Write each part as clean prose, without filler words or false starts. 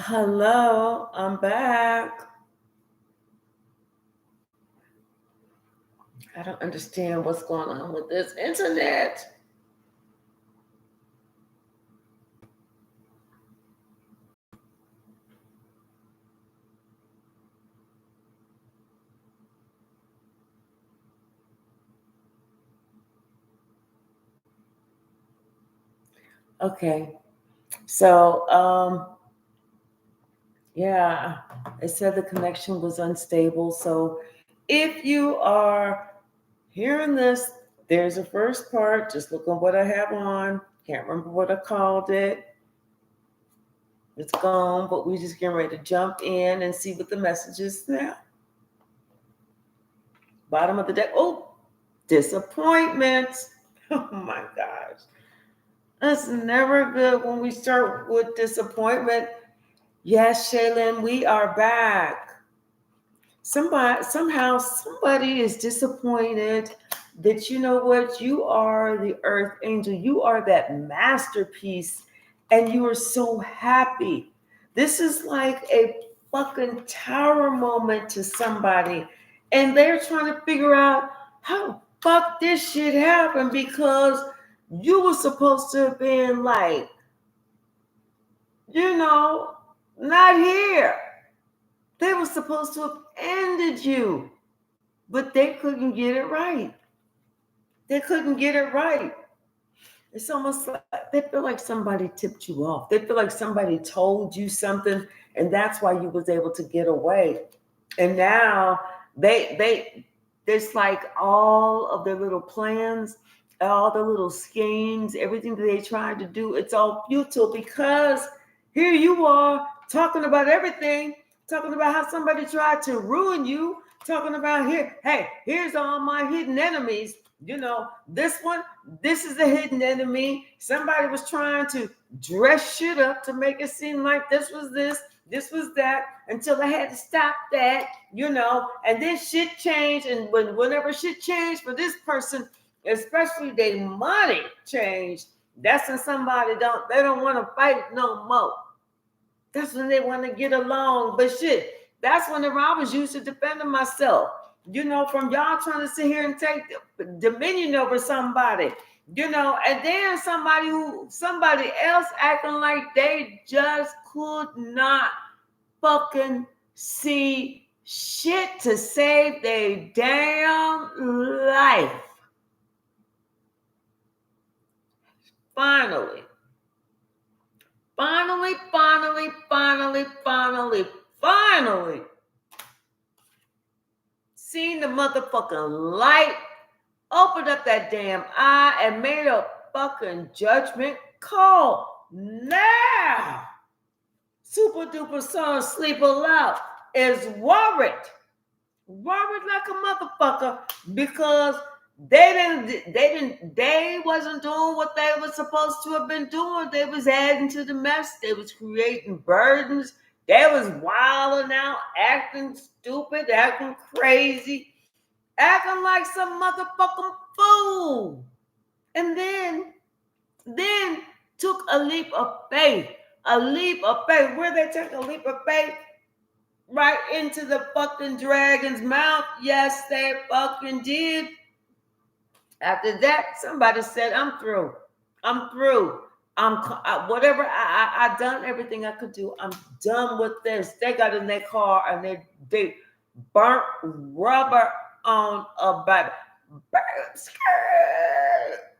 Hello, I'm back. I don't understand what's going on with this internet. Okay, so yeah, it said the connection was unstable. So if you are hearing this, there's a first part. Just look on what I have on. Can't remember what I called it. It's gone, but we just getting ready to jump in and see what the message is now. Bottom of the deck. Oh, disappointments. Oh my gosh. It's never good when we start with disappointment. Yes, Shaylin, we are back. Somebody is disappointed that you know what? You are the earth angel. You are that masterpiece, and you are so happy. This is like a fucking tower moment to somebody, and they're trying to figure out how the fuck this shit happened because you were supposed to have been like, you know, not here. They were supposed to have ended you, but they couldn't get it right. They couldn't get it right. It's almost like they feel like somebody tipped you off. They feel like somebody told you something, and that's why you was able to get away. And now they it's like all of their little plans, all the little schemes, everything that they tried to do, it's all futile because here you are talking about everything, talking about how somebody tried to ruin you, talking about here, hey, here's all my hidden enemies. You know, this one, this is a hidden enemy. Somebody was trying to dress shit up to make it seem like this was that, until I had to stop that, you know, and then shit changed. And whenever shit changed for this person, especially their money changed, that's when somebody they don't want to fight no more. That's when they want to get along. But shit, that's whenever I was used to defending myself. You know, from y'all trying to sit here and take dominion over somebody, you know, and then somebody else acting like they just could not fucking see shit to save their damn life. Finally, finally, finally, finally, finally, finally, seen the motherfucking light, opened up that damn eye, and made a fucking judgment call. Now, super duper son sleeper loud is worried like a motherfucker because they wasn't doing what they were supposed to have been doing. They was adding to the mess. They was creating burdens. They was wilding out, acting stupid, acting crazy, acting like some motherfucking fool. And then took a leap of faith. A leap of faith. Where they took a leap of faith? Right into the fucking dragon's mouth. Yes, they fucking did. After that, somebody said, I'm through. I'm through. Whatever I done everything I could do. I'm done with this. They got in their car and they burnt rubber on a baby.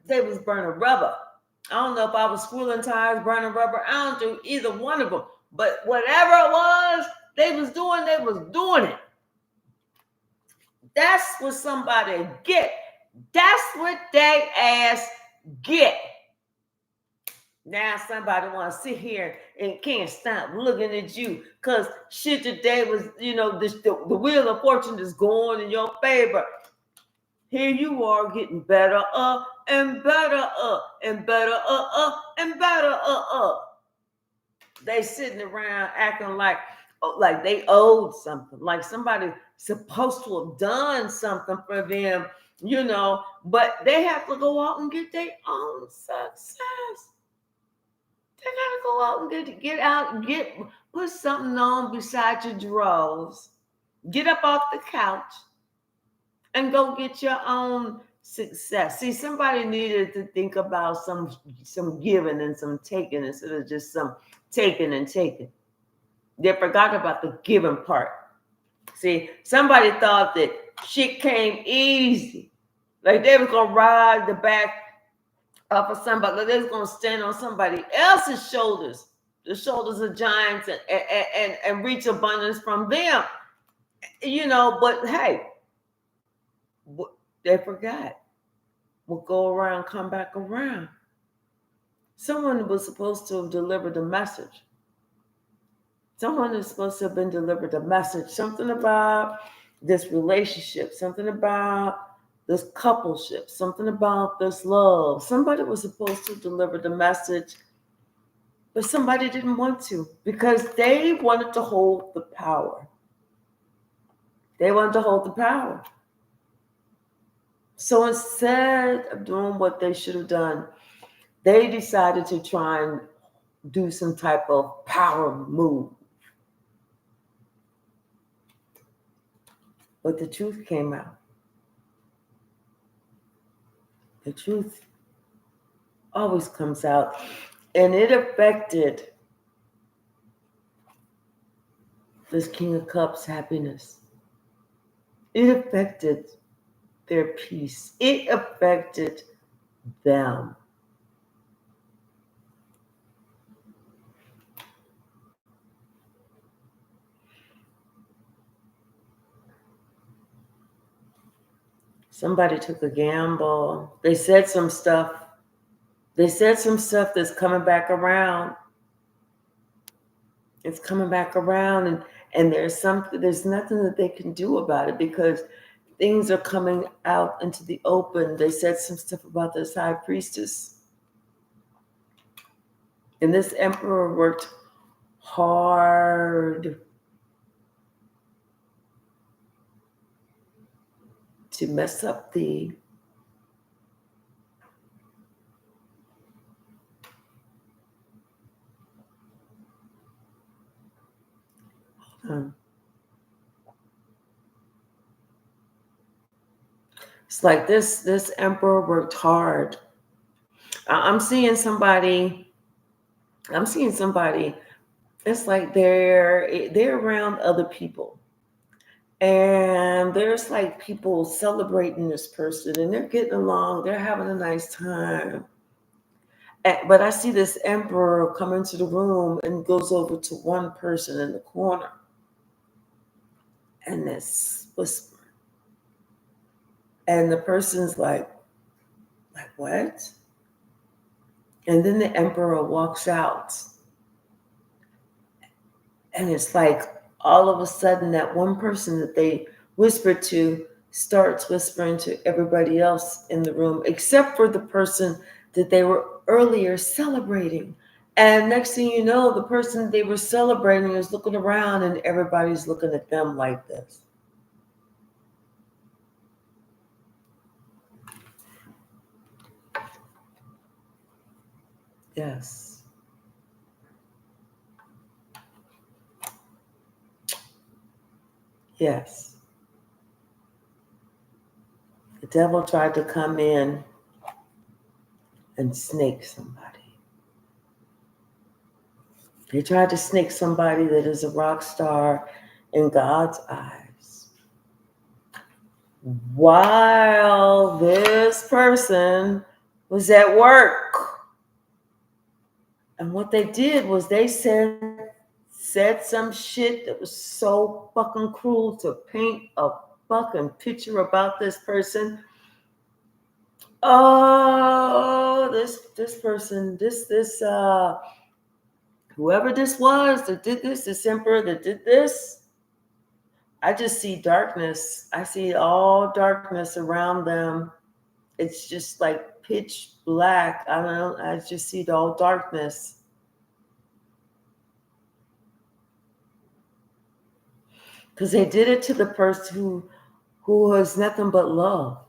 They was burning rubber. I don't know if I was squealing tires, burning rubber. I don't do either one of them. But whatever it was, they was doing it. That's what somebody get. That's what they ass get. Now somebody want to sit here and can't stop looking at you because shit today was, you know, the wheel of fortune is going in your favor. Here you are getting better and better and better and better They sitting around acting like they owed something, like somebody supposed to have done something for them, you know, but they have to go out and get their own success. They gotta go out and get Put something on beside your drawers. Get up off the couch and go get your own success. See, somebody needed to think about some giving and some taking instead of just some taking and taking. They forgot about the giving part. See, somebody thought that shit came easy. Like they was gonna ride the back off of somebody, like they was gonna stand on somebody else's shoulders, the shoulders of giants, and reach abundance from them. But hey, they forgot. Will go around, come back around. Someone was supposed to have delivered a message. Someone is supposed to have been delivered a message. Something about this relationship, something about this coupleship, something about this love. Somebody was supposed to deliver the message, but somebody didn't want to because they wanted to hold the power. They wanted to hold the power. So instead of doing what they should have done, they decided to try and do some type of power move. But the truth came out. The truth always comes out. And it affected this King of Cups happiness. It affected their peace. It affected them. Somebody took a gamble. They said some stuff. They said some stuff that's coming back around. It's coming back around, and there's nothing that they can do about it because things are coming out into the open. They said some stuff about this high priestess. And this emperor worked hard to mess up the it's like this emperor worked hard. I'm seeing somebody. It's like they're around other people, and there's like people celebrating this person, and they're getting along. They're having a nice time. But I see this emperor come into the room and goes over to one person in the corner, and this whisper, and the person's like what? And then the emperor walks out. And it's like all of a sudden that one person that they whispered to starts whispering to everybody else in the room, except for the person that they were earlier celebrating. And next thing you know, the person they were celebrating is looking around and everybody's looking at them like this. Yes. Yes. The devil tried to come in and snake somebody. He tried to snake somebody that is a rock star in God's eyes. While this person was at work. And what they did was they said some shit that was so fucking cruel to paint a fucking picture about this person. Oh, this person, whoever this was that did this emperor that did this, I just see darkness. I see all darkness around them. It's just like pitch black. I don't know. I just see all darkness. Because they did it to the person who was nothing but love.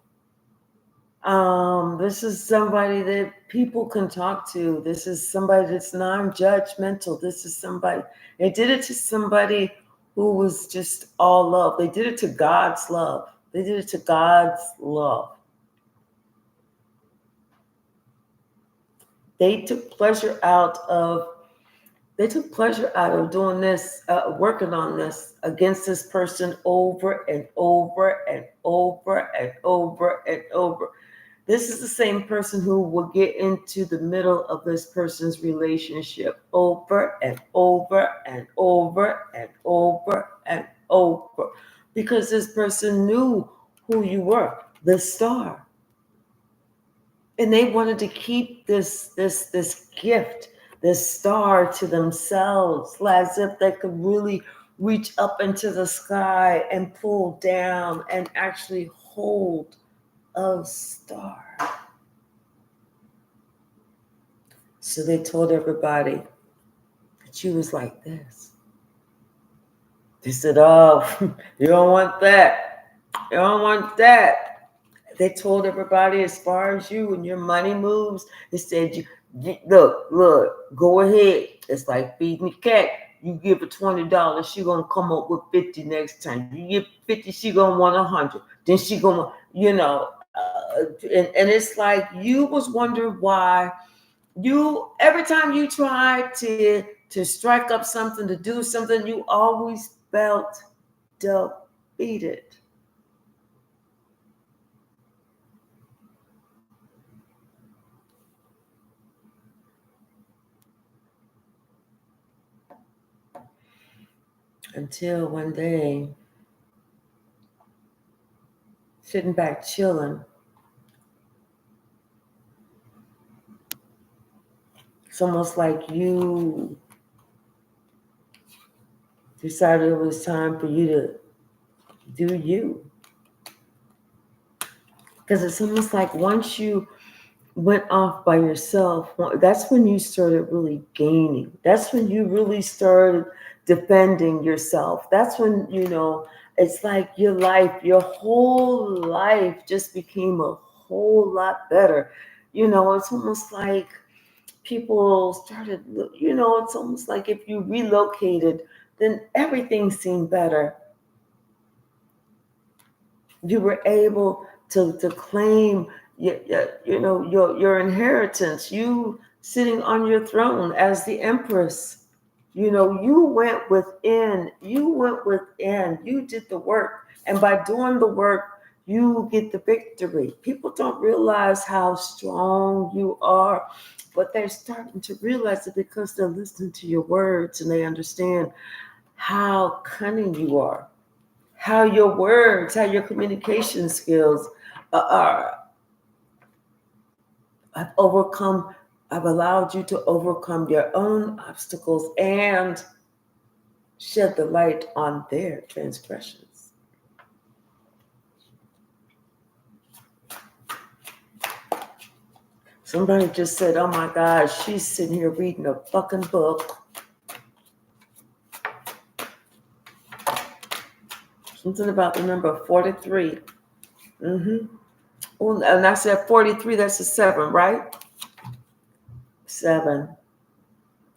This is somebody that people can talk to. This is somebody that's non-judgmental. This is somebody, they did it to somebody who was just all love. They did it to God's love. They did it to God's love. They took pleasure out of doing this, working on this against this person over and over and over and over and over. This is the same person who will get into the middle of this person's relationship over and over and over and over and over, because this person knew who you were, the star. And they wanted to keep this gift, this star, to themselves, as if they could really reach up into the sky and pull down and actually hold a star. So they told everybody that you was like this. They said, "Oh, you don't want that. You don't want that." They told everybody, as far as you and your money moves, they said, look, go ahead. It's like feeding a cat. You give her $20, she gonna come up with 50 next time. You give 50, she gonna want 100. Then she gonna, and it's like you was wondering why every time you tried to strike up something, to do something, you always felt defeated. Until one day, sitting back chilling, it's almost like you decided it was time for you to do you. Because it's almost like once you went off by yourself, that's when you started really gaining. That's when you really started defending yourself. That's when, it's like your whole life just became a whole lot better. It's almost like people started, it's almost like if you relocated, then everything seemed better. You were able to claim your inheritance. You sitting on your throne as the empress. You went within. You did the work, and by doing the work, you get the victory. People don't realize how strong you are, but they're starting to realize it because they're listening to your words and they understand how cunning you are, how your words, how your communication skills are. I've allowed you to overcome your own obstacles and shed the light on their transgressions. Somebody just said, "Oh my gosh, she's sitting here reading a fucking book." Something about the number 43. Well, and I said 43, that's a 7, right? 7.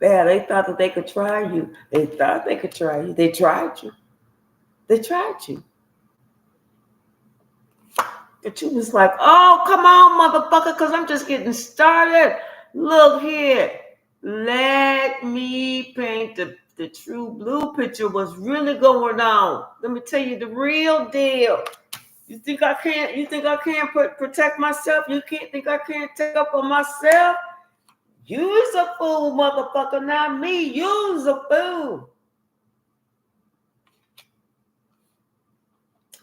Yeah, they thought that they could try you. They thought they could try you. They tried you. They tried you. But you was like, "Oh, come on, motherfucker, because I'm just getting started. Look here. Let me paint the true blue picture, what's really going on. Let me tell you the real deal. You think I can't protect myself? You can't think I can't take up for myself? You's a fool, motherfucker, not me. You's a fool."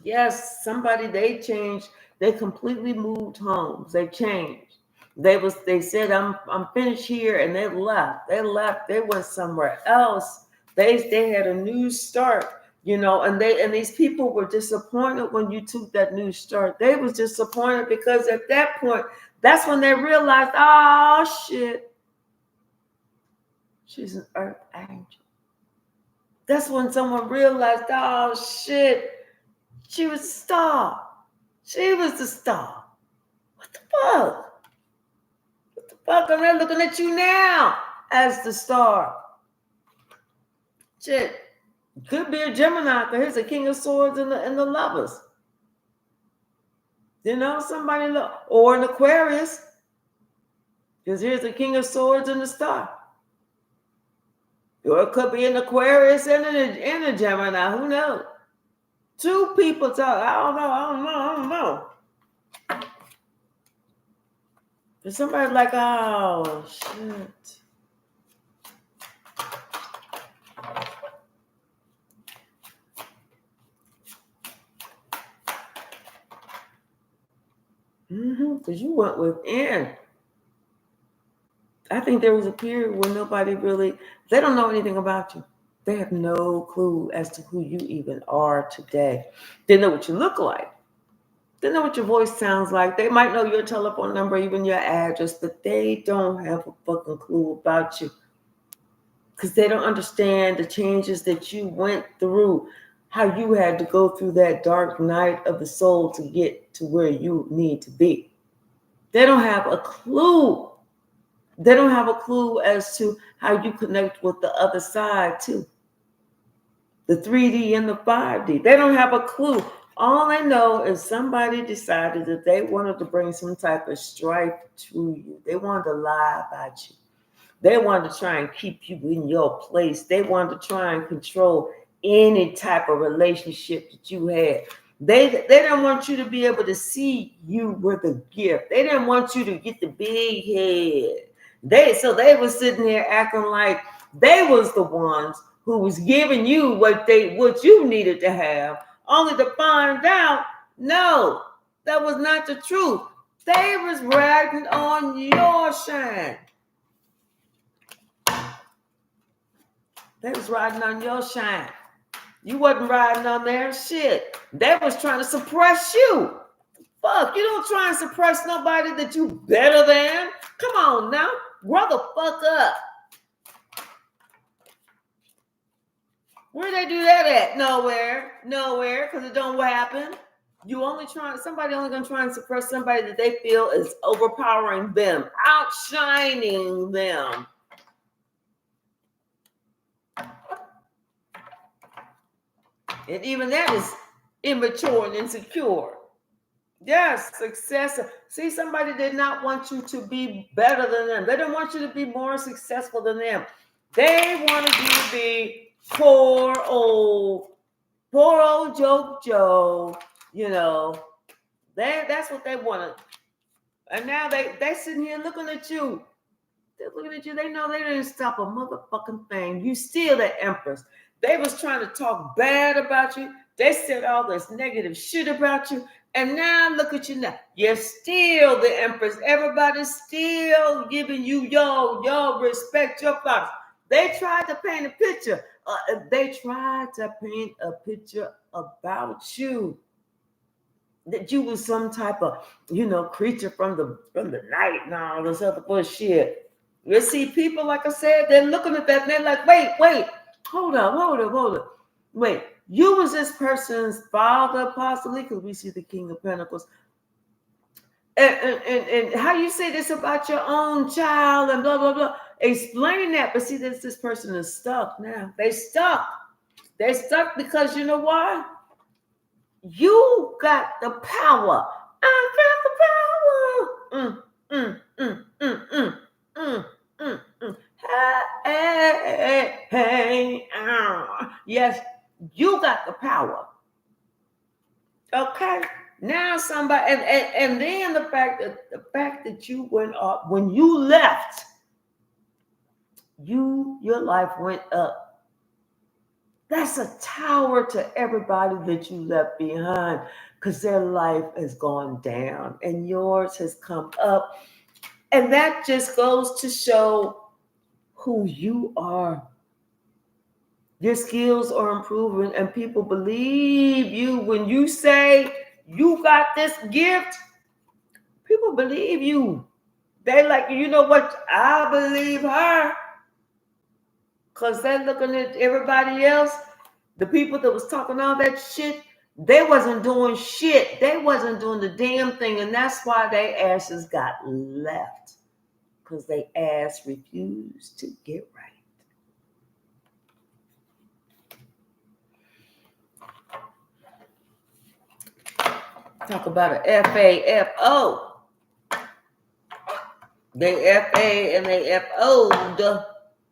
Yes, they changed. They completely moved homes. They changed. They said, I'm finished here, and they left. They went somewhere else. They had a new start, and these people were disappointed when you took that new start. They was disappointed because at that point, that's when they realized, oh shit, she's an earth angel. That's when someone realized, oh shit, she was a star. She was the star. Fuck. What the fuck? I'm not looking at you now as the star. Shit. Could be a Gemini, because here's the King of Swords and the Lovers. You know, somebody or an Aquarius, because here's the King of Swords and the Star. Or it could be an Aquarius and a Gemini. Who knows? Two people talk. I don't know. But somebody's like, oh shit. Because you went within. I think there was a period where nobody really, they don't know anything about you. They have no clue as to who you even are today. They know what you look like. They know what your voice sounds like. They might know your telephone number, even your address, but they don't have a fucking clue about you. Because they don't understand the changes that you went through, how you had to go through that dark night of the soul to get to where you need to be. They don't have a clue. They don't have a clue as to how you connect with the other side too. The 3D and the 5D. They don't have a clue. All they know is somebody decided that they wanted to bring some type of strife to you. They wanted to lie about you. They wanted to try and keep you in your place. They wanted to try and control any type of relationship that you had. They didn't want you to be able to see you with a gift. They didn't want you to get the big head. They were sitting there acting like they was the ones who was giving you what you needed to have, only to find out, no, that was not the truth. They was riding on your shine. They was riding on your shine. You wasn't riding on their shit. They was trying to suppress you. Fuck, you don't try and suppress nobody that you better than. Come on now, grow the fuck up. Where they do that at? Nowhere, because it don't happen. Somebody only gonna try and suppress somebody that they feel is overpowering them, outshining them. And even that is immature and insecure. Yes, success. See, somebody did not want you to be better than them. They didn't want you to be more successful than them. They wanted you to be poor old Joke Joe. You know, that's what they wanted. And now they sitting here looking at you. They're looking at you. They know they didn't stop a motherfucking thing. You still the empress. They was trying to talk bad about you. They said all this negative shit about you. And now look at you now. You're still the empress. Everybody's still giving you your respect, your flowers. They tried to paint a picture. About you. That you was some type of, creature from the night and all this other bullshit. You see, people, like I said, they're looking at that and they're like, wait, hold up. Wait, you was this person's father, possibly, because we see the King of Pentacles. And how you say this about your own child and blah, blah, blah. Explain that. But see, this person is stuck now. They stuck. They're stuck because you know why? You got the power. I got the power. Hey. Yes, you got the power. Okay. Now somebody and then the fact that you went up when you left, your life went up. That's a tower to everybody that you left behind, because their life has gone down and yours has come up. And that just goes to show who you are. Your skills are improving and people believe you. When you say you got this gift, people believe you. They like, you know what? I believe her. Because they're looking at everybody else, the people that was talking all that shit, They wasn't doing shit. They wasn't doing the damn thing, and that's why their asses got left. Because they ass refused to get right. Talk about a FAFO. They FA and they FO'd.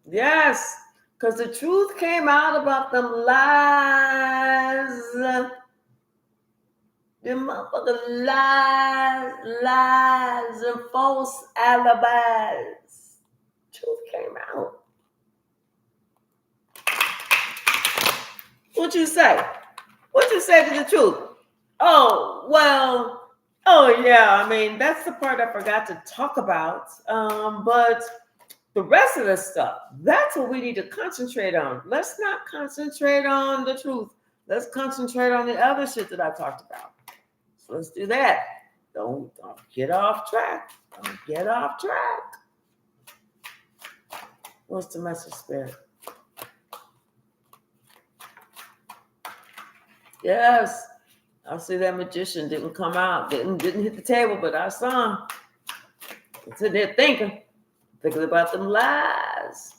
Yes. Because the truth came out about them lies. Them motherfucking lies, and false alibis. Truth came out. What you say? What you say to the truth? Oh, well, oh yeah, I mean, that's the part I forgot to talk about. But the rest of the stuff, that's what we need to concentrate on. Let's not concentrate on the truth. Let's concentrate on the other shit that I talked about. So let's do that. Don't get off track. Don't get off track. What's the message, Spirit? Yes. I see that magician didn't come out, didn't hit the table, but I saw him. He's sitting there thinking about them lies.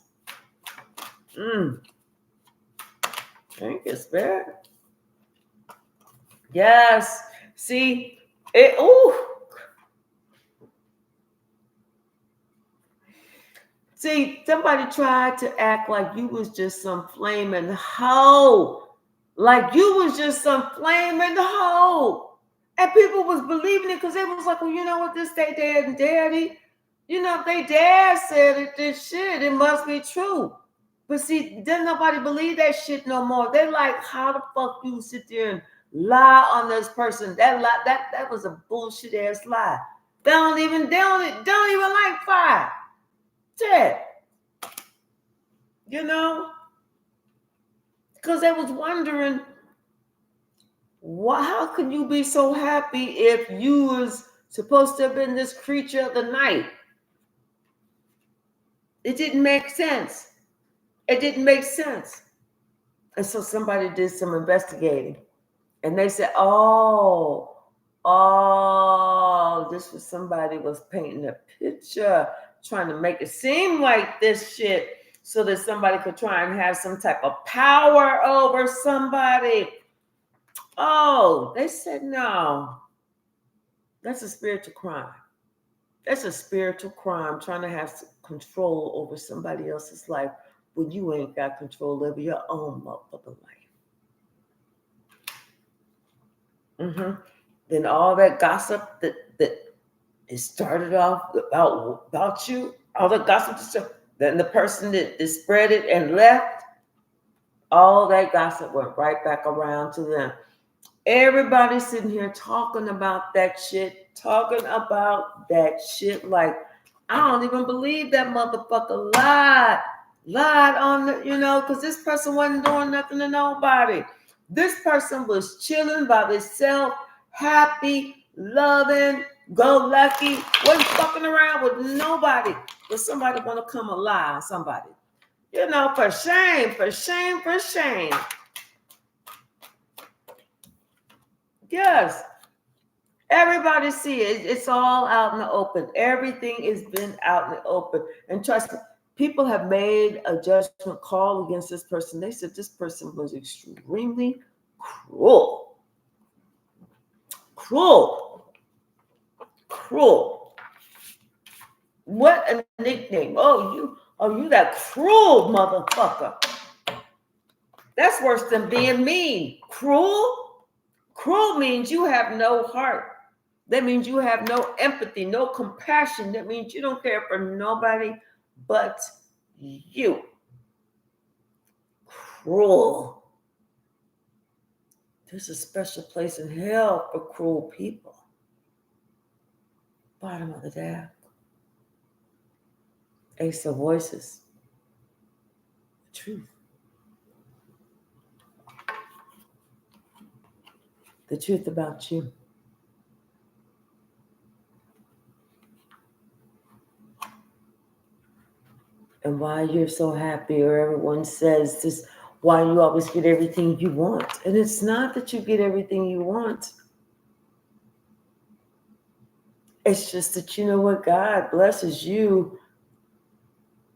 Thank you, Spirit. Yes. See, See, somebody tried to act like you was just some flaming hoe. Like you was just some flaming hoe. And people was believing it because they was like, well, you know what, this they dad and daddy. You know, if they dad said it, this shit, it must be true. But see, then nobody believe that shit no more. They like, how the fuck you sit there and lie on this person? That lie, that was a bullshit ass lie. They don't even like fire. Shit. You know? Because they was wondering, how can you be so happy if you was supposed to have been this creature of the night? It didn't make sense. It didn't make sense. And so somebody did some investigating. And they said, this was somebody was painting a picture, trying to make it seem like this shit so that somebody could try and have some type of power over somebody. Oh, they said, no. That's a spiritual crime. That's a spiritual crime, trying to have control over somebody else's life when you ain't got control over your own motherfucking life. Then all that gossip that it started off about you, all the gossip, then the person that spread it and left, all that gossip went right back around to them. Everybody's sitting here talking about that shit, like, I don't even believe that motherfucker lied on the, because this person wasn't doing nothing to nobody. This person was chilling by himself, happy, loving, go lucky, wasn't fucking around with nobody. But somebody want to come and lie on somebody. For shame. Yes. Everybody see it. It's all out in the open. Everything has been out in the open. And trust me, people have made a judgment call against this person. They said this person was extremely cruel. What a nickname. Oh, you that cruel motherfucker. That's worse than being mean. Cruel means you have no heart. That means you have no empathy, no compassion. That means you don't care for nobody but you. Cruel. There's a special place in hell for cruel people. Bottom of the deck. Ace of Voices. The truth. The truth about you. And why you're so happy, or everyone says this, why you always get everything you want. And it's not that you get everything you want. It's just that, you know what, God blesses you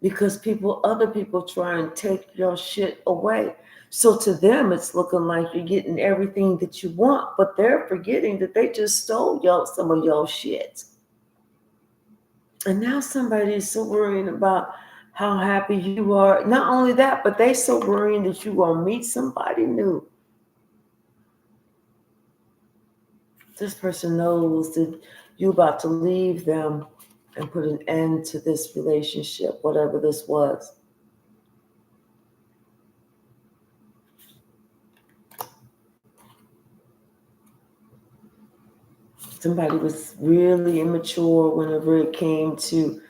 because other people try and take your shit away. So to them, it's looking like you're getting everything that you want, but they're forgetting that they just stole some of your shit. And now somebody's so worried about how happy you are. Not only that, but they so worried that you're going to meet somebody new. This person knows that you're about to leave them and put an end to this relationship, whatever this was. Somebody was really immature whenever it came to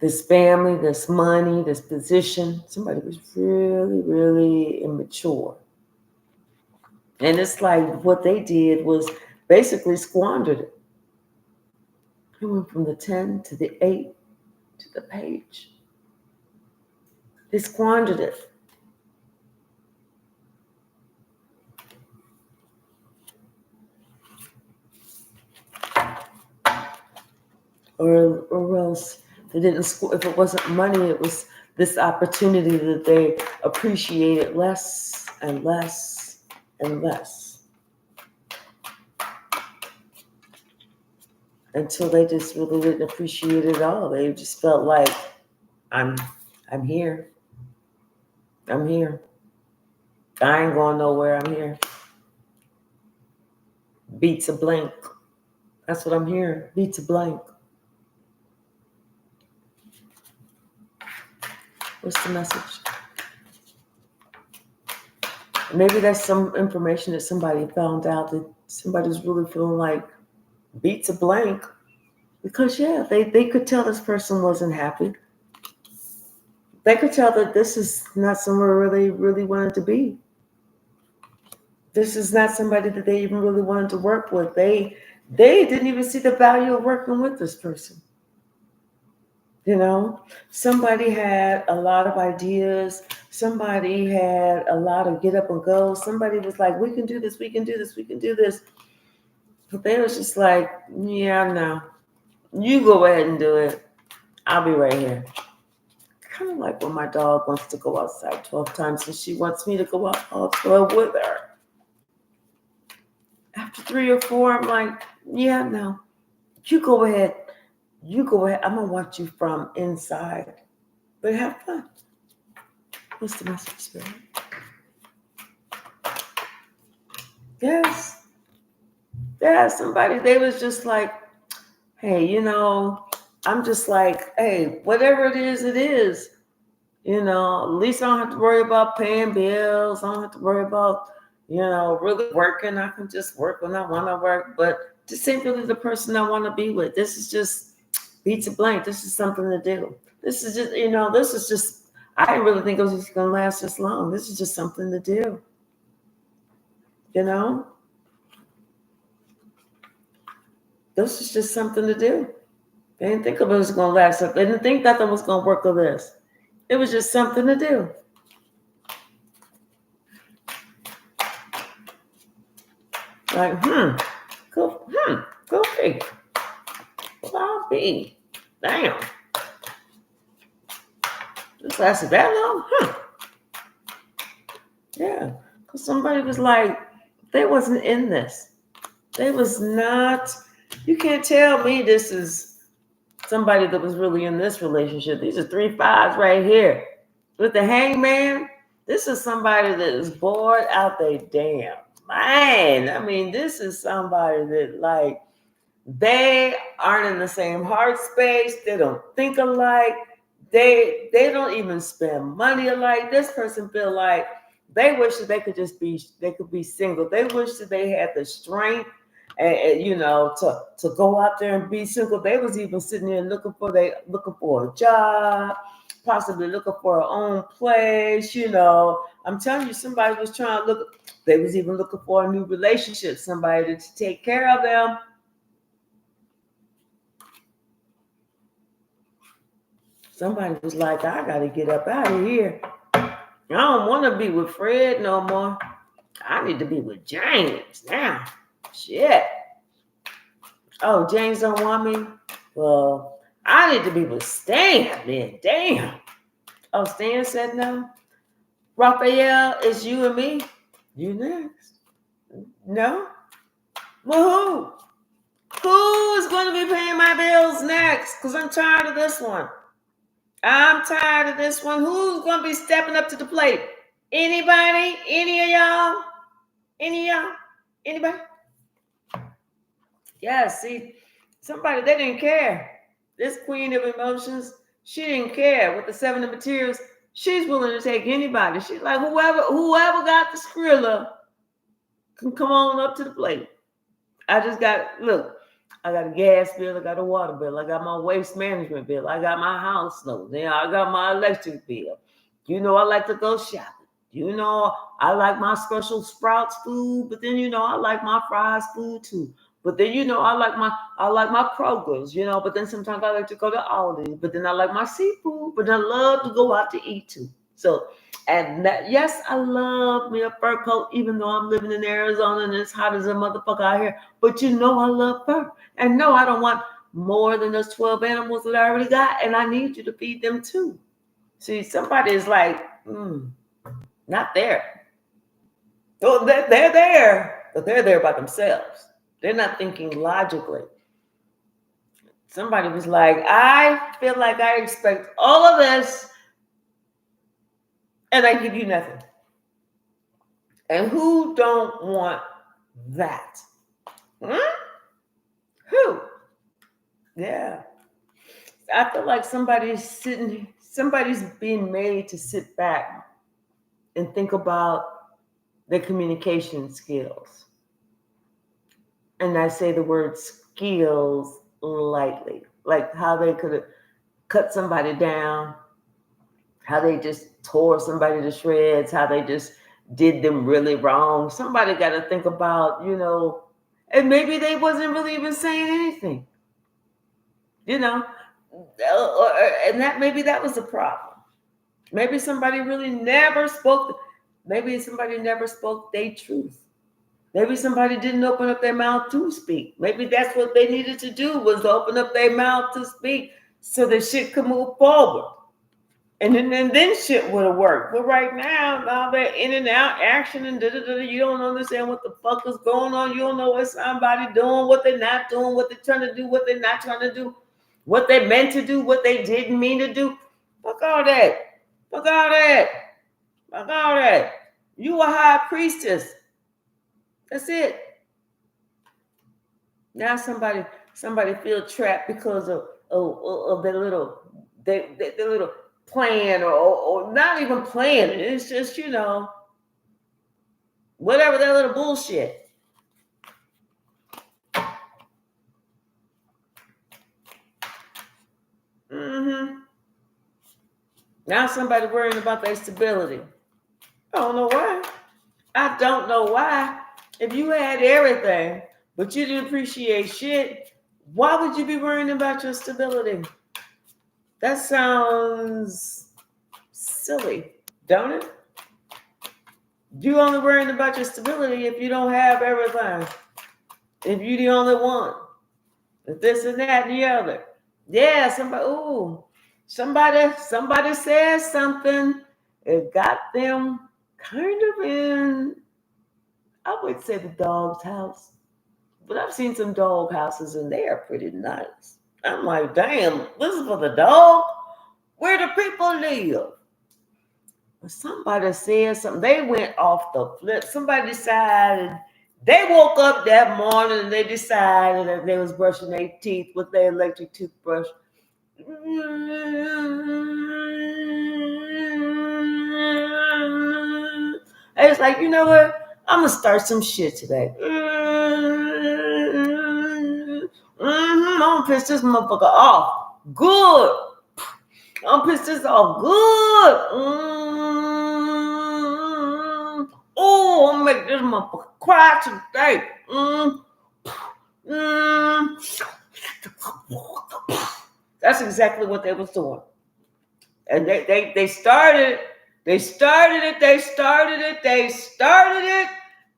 this family, this money, this position. Somebody was really, really immature. And it's like what they did was basically squandered it. It went from the 10 to the 8 to the page. They squandered it. Or else they didn't. If it wasn't money, it was this opportunity that they appreciated less and less and less, until they just really didn't appreciate it at all. They just felt like, I'm here. I'm here. I ain't going nowhere. I'm here. Beats a blank. That's what I'm hearing. Beats a blank. What's the message? Maybe that's some information that somebody found out, that somebody's really feeling like beats a blank. Because, yeah, they could tell this person wasn't happy. They could tell that this is not somewhere where they really wanted to be. This is not somebody that they even really wanted to work with. They didn't even see the value of working with this person. You know, somebody had a lot of ideas. Somebody had a lot of get up and go. Somebody was like, we can do this, we can do this, we can do this. But they was just like, yeah, no. You go ahead and do it. I'll be right here. Kind of like when my dog wants to go outside 12 times and she wants me to go out all 12 with her. After 3 or 4, I'm like, yeah, no. You go ahead. You go ahead. I'm going to watch you from inside. But have fun. What's the message, Spirit? Yes. Yeah, somebody, they was just like, hey, you know, I'm just like, hey, whatever it is, it is. You know, at least I don't have to worry about paying bills. I don't have to worry about, you know, really working. I can just work when I want to work. But this ain't really the person I want to be with. This is just beats a blank. This is something to do. This is just, you know, this is just, I didn't really think it was just going to last this long. This is just something to do. You know? This is just something to do. They didn't think it was going to last. They didn't think nothing was going to work with this. It was just something to do. Like, go be. I'll be. Damn. This lasted that long? Yeah. Because somebody was like, they wasn't in this. They was not. You can't tell me this is somebody that was really in this relationship. These are 3 5s right here. With the hangman, this is somebody that is bored out their damn mind. I mean, this is somebody that, like, they aren't in the same heart space. They don't think alike. They don't even spend money alike. This person feel like they wish that they could be single. They wish that they had the strength and you know, to go out there and be single. They was even sitting there looking for a job, possibly looking for their own place. You know, I'm telling you, somebody was trying to look. They was even looking for a new relationship, somebody to take care of them. Somebody was like, I got to get up out of here. I don't want to be with Fred no more. I need to be with James now. Shit. Oh, James don't want me? Well, I need to be with Stan then. Damn. Oh, Stan said no? Raphael, it's you and me. You next. No? Well, who? Who's going to be paying my bills next? Because I'm tired of this one. I'm tired of this one. Who's going to be stepping up to the plate? Anybody? Any of y'all? Any of y'all? Anybody? Yeah, see, somebody, they didn't care. This queen of emotions, she didn't care with the 7 of materials. She's willing to take anybody. She's like, whoever got the skrilla can come on up to the plate. I got a gas bill, I got a water bill, I got my waste management bill, I got my house note, I got my electric bill. I like to go shopping. I like my special Sprouts food, but then I like my fries food too. But then I like my Kroger's, but then sometimes I like to go to Aldi, but then I like my seafood, but I love to go out to eat too. So, and yes, I love me a fur coat, even though I'm living in Arizona and it's hot as a motherfucker out here. But I love fur. And no, I don't want more than those 12 animals that I already got, and I need you to feed them too. See, somebody is like, not there. Oh, they're there, but they're there by themselves. They're not thinking logically. Somebody was like, I feel like I expect all of this, and I give you nothing. And who don't want that? Who? Yeah. I feel like somebody's being made to sit back and think about their communication skills. And I say the word skills lightly, like how they could have cut somebody down, how they just tore somebody to shreds, how they just did them really wrong. Somebody got to think about, and maybe they wasn't really even saying anything, and maybe that was the problem. Maybe somebody really never spoke. Maybe somebody never spoke their truth. Maybe somebody didn't open up their mouth to speak. Maybe that's what they needed to do, was to open up their mouth to speak so that shit could move forward. And then shit would have worked. But right now they're in and out, action and da-da-da. You don't understand what the fuck is going on. You don't know what somebody doing, what they're not doing, what they're trying to do, what they're not trying to do, what they meant to do, what they didn't mean to do. Fuck all that. Fuck all that. Fuck all that. You a high priestess. That's it. Now somebody feel trapped because of their little plan or not even planning. It's just, whatever, that little bullshit. Now somebody worrying about their stability. I don't know why. If you had everything, but you didn't appreciate shit, why would you be worrying about your stability? That sounds silly, don't it? You only worrying about your stability if you don't have everything. If you're the only one. If this and that and the other. Yeah, somebody says something. It got them kind of in, I would say, the dog's house. But I've seen some dog houses and they are pretty nice. I'm like, damn, this is for the dog? Where do people live? But somebody said something. They went off the flip. Somebody decided, they woke up that morning and they decided that they was brushing their teeth with their electric toothbrush. It's like, you know what? I'm going to start some shit today. I'm going to piss this motherfucker off. Good. I'm going to piss this off. Good. Oh, I'm going to make this motherfucker cry today. That's exactly what they was doing. And they started They started it,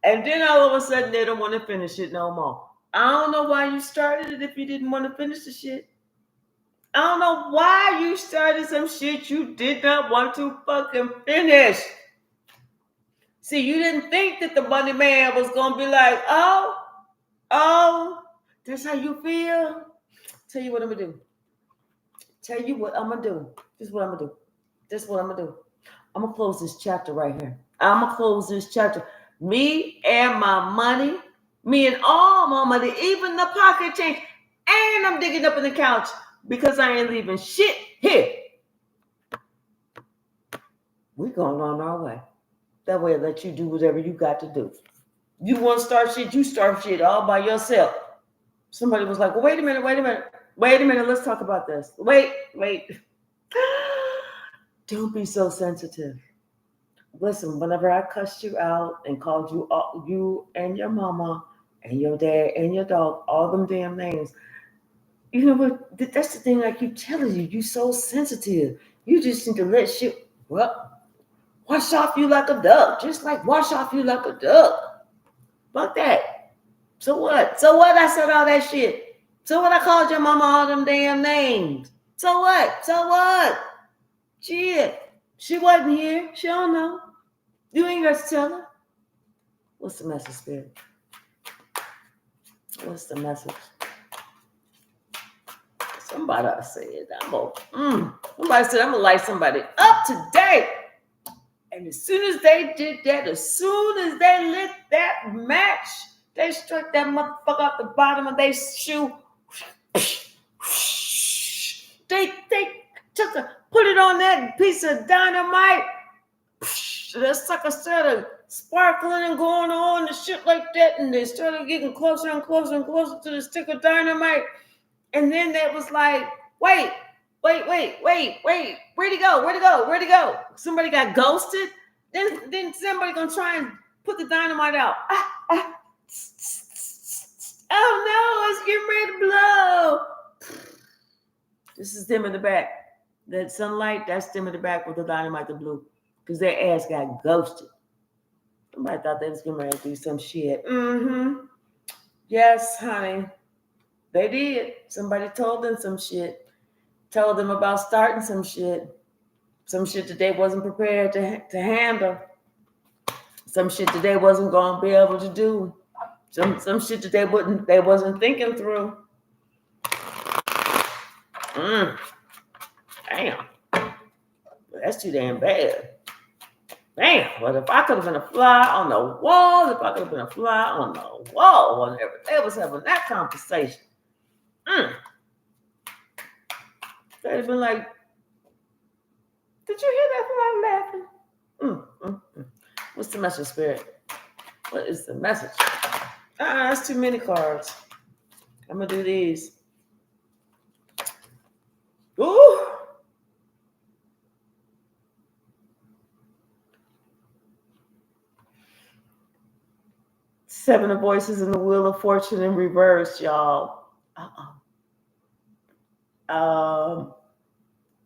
and then all of a sudden they don't want to finish it no more. I don't know why you started it if you didn't want to finish the shit. I don't know why you started some shit you did not want to fucking finish. See, you didn't think that the money man was going to be like, oh, that's how you feel? Tell you what I'm going to do. Tell you what I'm going to do. This is what I'm going to do. This is what I'm going to do. I'm going to close this chapter right here. I'm going to close this chapter. Me and my money, me and all my money, even the pocket change, and I'm digging up in the couch because I ain't leaving shit here. We're going on our way. That way, let you do whatever you got to do. You want to start shit, you start shit all by yourself. Somebody was like, well, wait a minute, let's talk about this. Wait. Don't be so sensitive. Listen, whenever I cussed you out and called you and your mama and your dad and your dog, all them damn names, you know what? That's the thing I keep telling you. You so sensitive. You just need to let shit, wash off you like a duck. Just like wash off you like a duck. Fuck that. So what? I said all that shit. So what? I called your mama all them damn names. So what? Shit. She wasn't here. She don't know. You ain't got to tell her. What's the message, Spirit? What's the message? Somebody said, somebody said, I'm going to light somebody up today. And as soon as they did that, as soon as they lit that match, they struck that motherfucker off the bottom of their shoe. They put it on that piece of dynamite. That sucker started sparkling and going on and shit like that. And they started getting closer and closer and closer to the stick of dynamite. And then that was like, wait. Where'd he go? Somebody got ghosted? Then somebody gonna try and put the dynamite out. Oh no, it's getting ready to blow. This is them in the back. That sunlight, that's them in the back with the dynamite that blew. Because their ass got ghosted. Somebody thought they was getting ready to do some shit. Yes, honey. They did. Somebody told them some shit. Told them about starting some shit. Some shit that they wasn't prepared to handle. Some shit that they wasn't going to be able to do. Some shit that they wasn't thinking through. Damn. That's too damn bad. Damn. Well, if I could have been a fly on the wall, whenever they was having that conversation, they'd have been like, did you hear that from I'm laughing? What's the message, Spirit? What is the message? That's too many cards. I'm going to do these. Ooh. Seven of Voices in the Wheel of Fortune in reverse, y'all.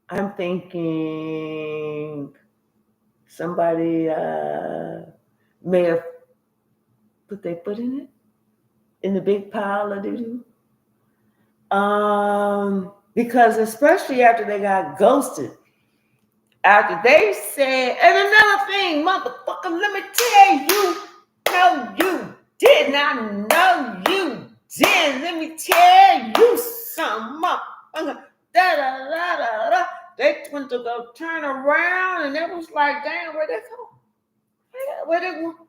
I'm thinking somebody may have put their foot in it, in the big pile of doo-doo. Because especially after they got ghosted, after they said, and another thing, motherfucker, let me tell you, no, you did not know you did. Let me tell you something, motherfucker. Da-da-da-da-da. They went to go turn around, and it was like, damn, where'd they go? Where'd they go?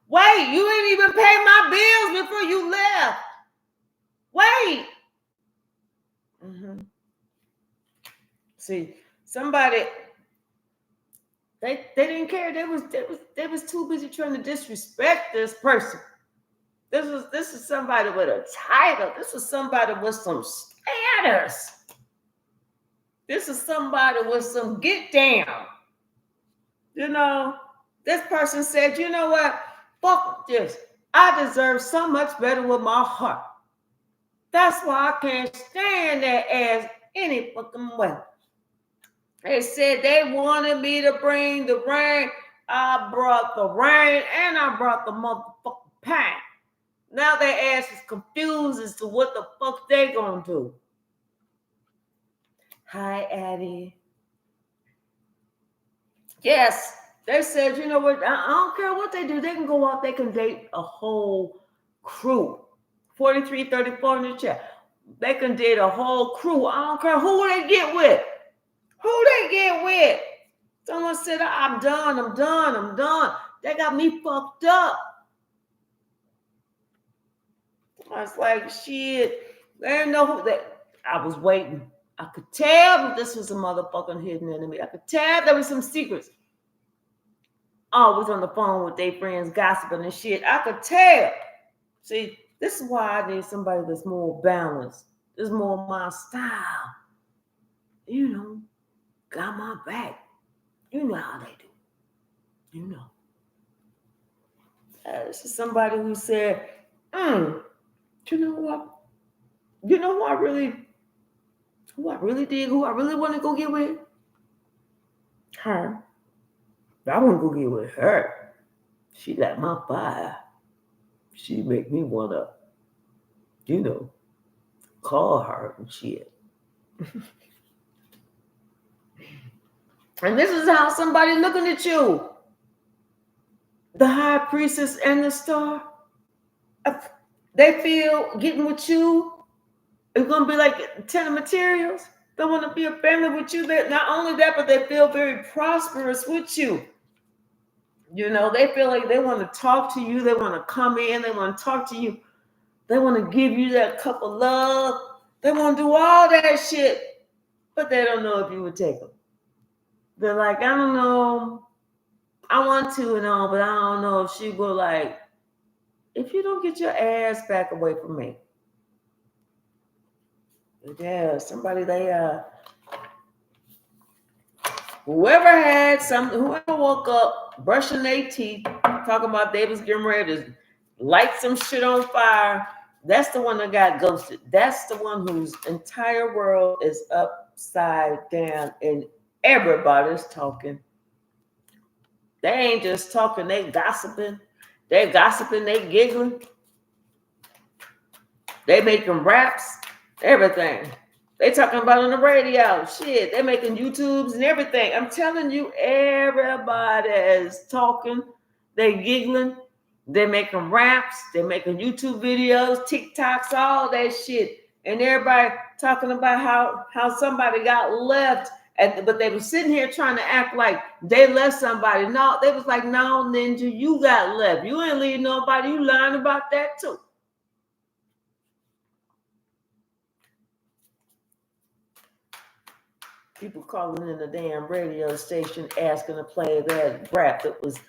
Wait, you didn't even pay my bills before you left. Wait. See, somebody, they didn't care. They was too busy trying to disrespect this person. This is somebody with a title. This is somebody with some status. This is somebody with some get down. You know, this person said, you know what? Fuck this. I deserve so much better with my heart. That's why I can't stand that ass any fucking way. They said they wanted me to bring the rain. I brought the rain and I brought the motherfucking pain. Now their ass is confused as to what the fuck they gonna do. Hi, Addie. Yes, they said, you know what? I don't care what they do. They can go out. They can date a whole crew. 4334 in the chat. They can date a whole crew. I don't care who they get with. Who they get with. Someone said, I'm done. They got me fucked up. I was like, shit. They didn't know who they. I was waiting. I could tell that this was a motherfucking hidden enemy. I could tell there was some secrets. Always on the phone with their friends gossiping and shit. I could tell. See, this is why I need somebody that's more balanced. That's more my style. You know, got my back. You know how they do. You know. This is somebody who said, you know what? You know who I really dig, who I really want to go get with? Her. I want to go get with her. She got my fire. She make me want to, you know, call her and shit. And this is how somebody looking at you. The high priestess and the star. They feel getting with you is going to be like 10 of materials. They want to be a family with you. Not only that, but they feel very prosperous with you. You know, they feel like they want to talk to you. They want to come in. They want to talk to you. They want to give you that cup of love. They want to do all that shit. But they don't know if you would take them. They're like, I don't know. I want to and all, but I don't know if she will. Like, if you don't get your ass back away from me. Yeah, somebody whoever woke up brushing their teeth, talking about they was getting ready to light some shit on fire. That's the one that got ghosted. That's the one whose entire world is upside down and everybody's talking. They ain't just talking, they gossiping. They gossiping, they giggling. They making raps, everything. They talking about on the radio. Shit, they making YouTubes and everything. I'm telling you, everybody is talking. They giggling. They making raps. They making YouTube videos, TikToks, all that shit. And everybody talking about how somebody got left. But they were sitting here trying to act like they left somebody. No, they was like, no, Ninja, you got left. You ain't leave nobody. You lying about that too. People calling in the damn radio station asking to play that rap that was